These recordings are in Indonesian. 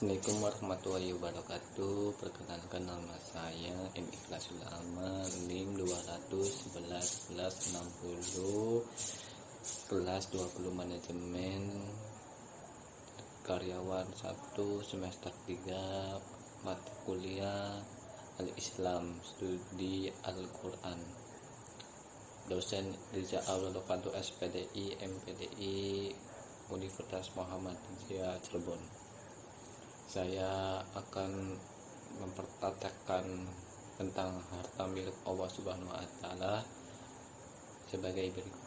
Assalamualaikum warahmatullahi wabarakatuh. Perkenalkan, nama saya M. Ikhlasul Amal, NIM 211 kelas 20 manajemen karyawan 1 semester 3 mata kuliah Al-Islam, studi Al-Quran. Dosen Riza Al-Lokanto SPDI MPDI Universitas Muhammadiyah Cirebon. Saya akan memperkatakan tentang harta milik Allah Subhanahu wa Ta'ala sebagai berikut.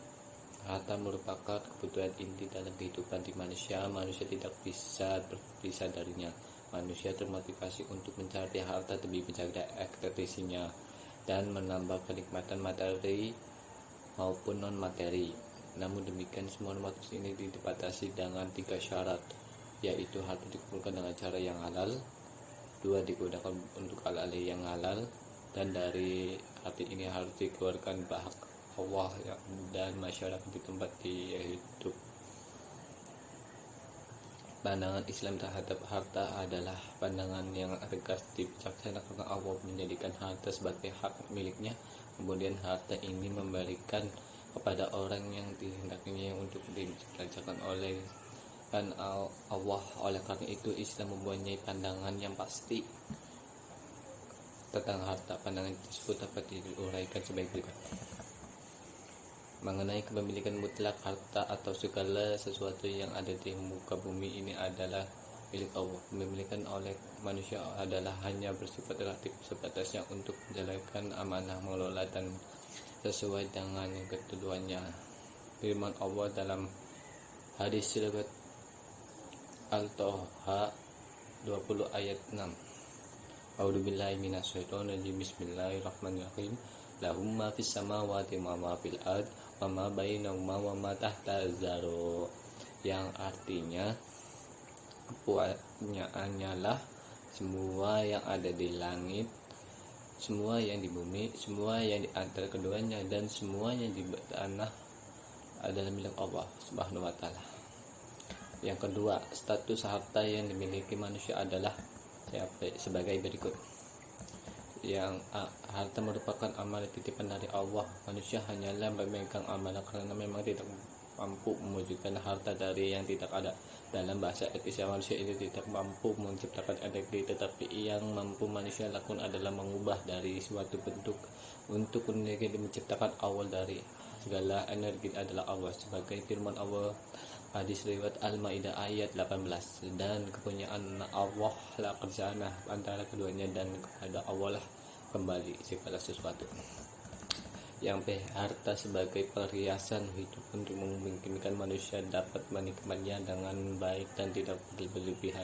Harta merupakan kebutuhan inti dalam kehidupan di manusia. Manusia tidak bisa berpisah darinya. Manusia termotivasi untuk mencari harta demi menjaga eksistensinya dan menambah kenikmatan materi maupun non materi. Namun demikian, semua motivasi ini dibatasi dengan 3 syarat, yaitu harta dikumpulkan dengan cara yang halal, 2 digunakan untuk hal-hal yang halal, dan dari hati ini harus dikeluarkan hak Allah dan masyarakat di tempat dia hidup. Pandangan Islam terhadap harta adalah pandangan yang tegas bijaksana, karena Allah menjadikan harta sebagai hak miliknya. Kemudian harta ini memberikan kepada orang yang dihendakinya untuk dibelanjakan oleh Allah. Oleh karena itu, Islam mempunyai pandangan yang pasti tentang harta. Pandangan tersebut dapat diuraikan sebagai berikut. Mengenai kepemilikan mutlak harta atau segala sesuatu yang ada di muka bumi ini adalah milik Allah. Kepemilikan oleh manusia adalah hanya bersifat relatif, sebatasnya untuk menjalankan amanah mengelola dan sesuai dengan ketentuannya. Firman Allah dalam hadis riwayat Al-Toha 20 ayat 6. A'udzubillahi minasyaitonirrajim. Bismillahirrahmanirrahim. Lahum ma fis samawati wa ma fil ard wa ma bainahuma wa ma tahta az-zaro. Yang artinya, kepunyaannya lah semua yang ada di langit, semua yang di bumi, semua yang di antara keduanya, dan semua yang di tanah adalah milik Allah Subhanahu wa Ta'ala. Yang kedua, status harta yang dimiliki manusia adalah sebagai berikut. Yang A, harta merupakan amanah titipan dari Allah. Manusia hanyalah memegang amanah karena memang tidak mampu mewujudkan harta dari yang tidak ada. Dalam bahasa etis, manusia itu tidak mampu menciptakan energi, tetapi yang mampu manusia lakukan adalah mengubah dari suatu bentuk untuk energi. Menciptakan awal dari segala energi adalah Allah, sebagai firman Allah hadis riwayat Al-Maidah ayat 18. Dan kepunyaan Allah lah kerjana antara keduanya, dan kepada Allah lah kembali segala sesuatu. Yang B, harta sebagai perhiasan hidup untuk memungkinkan manusia dapat menikmatinya dengan baik dan tidak berlebihan.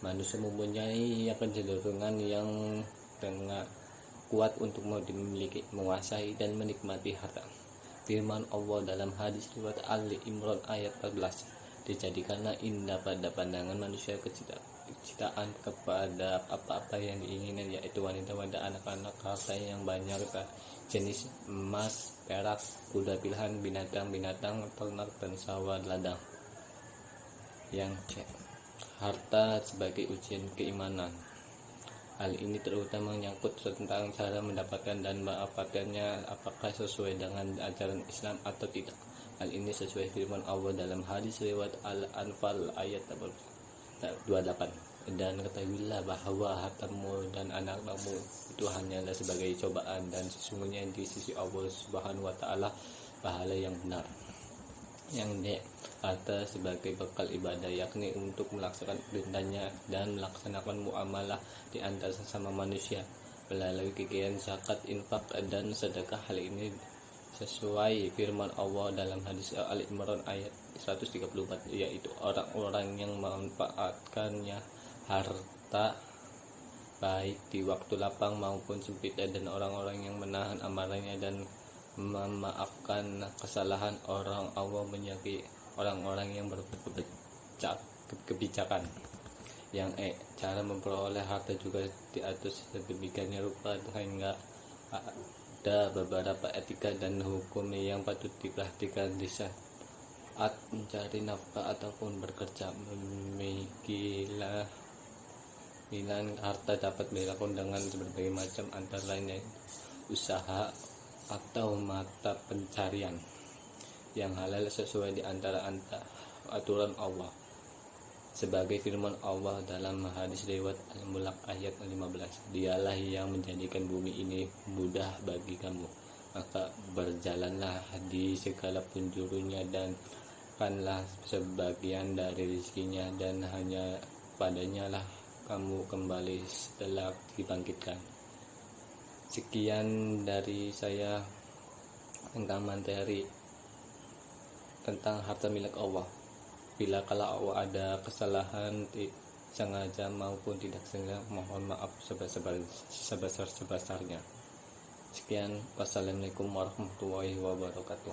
Manusia mempunyai kecenderungan yang tengah kuat untuk memiliki, menguasai, dan menikmati harta. Firman Allah dalam hadis riwayat Ali Imran ayat 14. Dijadikanlah indah pada pandangan manusia kecintaan kepada apa-apa yang diinginkan, yaitu wanita dan anak-anak, harta yang banyak, jenis emas, perak, kuda pilihan, binatang-binatang, ternak, dan sawah ladang. Yang C, harta sebagai ujian keimanan. Hal ini terutama menyangkut tentang cara mendapatkan dan mendapatkannya, apakah sesuai dengan ajaran Islam atau tidak. Hal ini sesuai firman Allah dalam hadis riwayat Al-Anfal ayat 28. Dan ketahuilah bahwa hartamu dan anak-anakmu itu hanyalah sebagai cobaan, dan sesungguhnya di sisi Allah Subhanahu wa Ta'ala pahala yang benar. Yang D, harta sebagai bekal ibadah, yakni untuk melaksanakan perintahnya dan melaksanakan muamalah di antara sesama manusia melalui kegiatan zakat, infak, dan sedekah. Hal ini sesuai firman Allah dalam hadis Ali Imran ayat 134, yaitu orang-orang yang memanfaatkannya harta baik di waktu lapang maupun sempit, dan orang-orang yang menahan amarahnya dan memaafkan kesalahan orang. Allah menyakiti orang-orang yang berkebijakan. Yang E, cara memperoleh harta juga diatur sedemikian rupa sehingga ada beberapa etika dan hukum yang patut diperhatikan di saat mencari nafkah ataupun bekerja. Demikianlah Pemilihan harta dapat dilakukan dengan berbagai macam, antara lainnya usaha atau mata pencarian yang halal sesuai di antara aturan Allah. Sebagai firman Allah dalam hadis riwayat Al-Mulk ayat 15, Dialah yang menjadikan bumi ini mudah bagi kamu, maka berjalanlah di segala penjurunya dan makanlah sebagian dari rezekinya, dan hanya padanya lah kamu kembali setelah dibangkitkan. Sekian dari saya tentang materi tentang harta milik Allah. Bila kalau ada kesalahan sengaja maupun tidak sengaja, mohon maaf sebesar-besarnya. Sekian, wassalamualaikum warahmatullahi wabarakatuh.